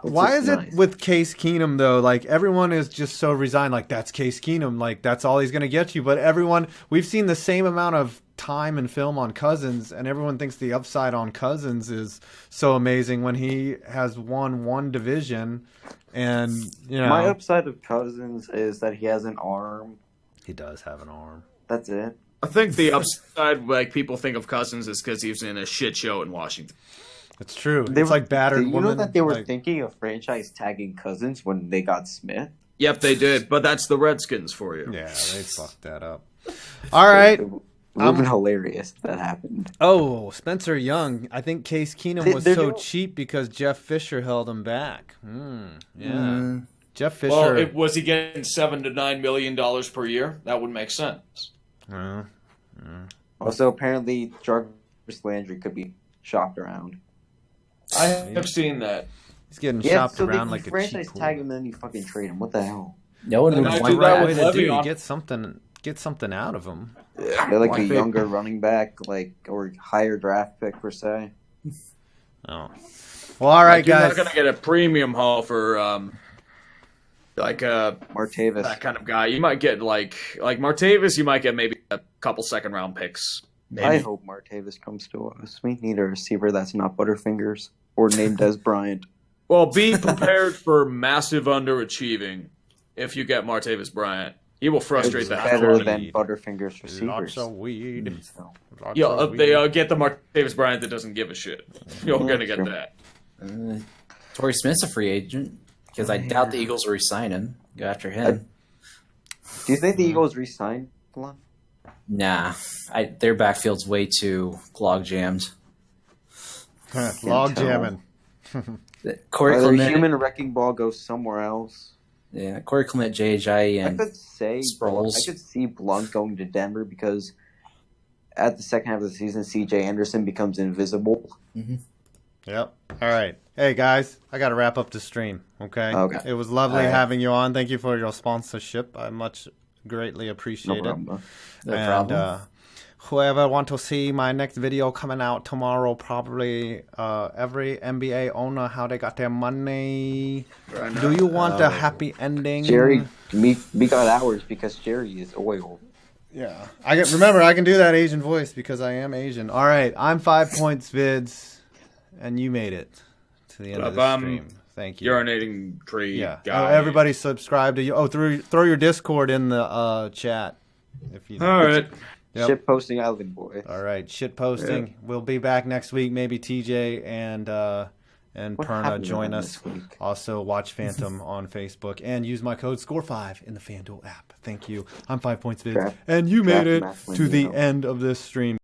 Why is it with Case Keenum though? Like, everyone is just so resigned. Like, that's Case Keenum. Like, that's all he's gonna get you. But we've seen the same amount of time and film on Cousins, and everyone thinks the upside on Cousins is so amazing when he has won one division. And you know, my upside of Cousins is that he has an arm. He does have an arm. That's it. I think the upside, like, people think of Cousins is because he was in a shit show in Washington. It's true. It's like battered women. You know that they were thinking of franchise tagging Cousins when they got Smith? Yep, they did. But that's the Redskins for you. Yeah, they fucked that up. All right. It would have been hilarious if that happened. Oh, Spencer Young. I think Case Keenum was so cheap because Jeff Fisher held him back. Yeah. Jeff Fisher. Well, was he getting $7 to $9 million per year? That would make sense. Also, apparently, Jarvis Landry could be shopped around. I have seen that. He's getting shopped around like a cheap franchise tag him and then you fucking trade him. What the hell? No one would want do that way that. to do. Get something out of him. They're like a younger running back, or higher draft pick per se. Oh, well, all right, guys. You're not gonna get a premium haul for Martavis, that kind of guy. You might get like Martavis. You might get maybe a couple second round picks I hope Martavis comes to us. We need a receiver that's not Butterfingers or named as Bryant. Well, be prepared for massive underachieving if you get Martavis Bryant. He will frustrate It's the hell better out of than you. Butterfingers receivers. Lots of weed. So, Lots Yeah, of they weed. get the Martavis Bryant that doesn't give a shit. You're going to get True. that. Torrey Smith's a free agent because I doubt the Eagles will re-sign him. Go after him. do you think the Eagles re-sign Lon? Nah, their backfield's way too log jammed. Log jamming. Corey Or the Clement, human wrecking ball goes somewhere else. yeah, Corey Clement, JJ, I and could say Sproles. I could see Blunt going to Denver because at the second half of the season, C.J. Anderson becomes invisible. Yep. All right. Hey, guys, I got to wrap up the stream, okay? Okay. It was lovely All right. having you on. Thank you for your sponsorship. I much greatly No appreciate it. problem. No And problem. whoever want to see my next video coming out tomorrow, probably every NBA owner, how they got their money. Do you want a happy ending? Jerry, we got ours because Jerry is oil. Yeah. Remember, I can do that Asian voice because I am Asian. All right. I'm 5 Points Vids, and you made it to the end of the Bum. stream. Thank you. Urinating tree Yeah. guy. Oh, everybody subscribe to you. Oh, throw your Discord in the chat. If you. All right. Yep. Shit posting Island boy. All right. Shit posting. Yeah. We'll be back next week. Maybe TJ and What Perna happened to join them us. this week? Also, watch Phantom on Facebook and use my code SCORE5 in the FanDuel app. Thank you. I'm 5 Points Vids, Draft- and you made draft it Matt to the Lindell. end of this stream.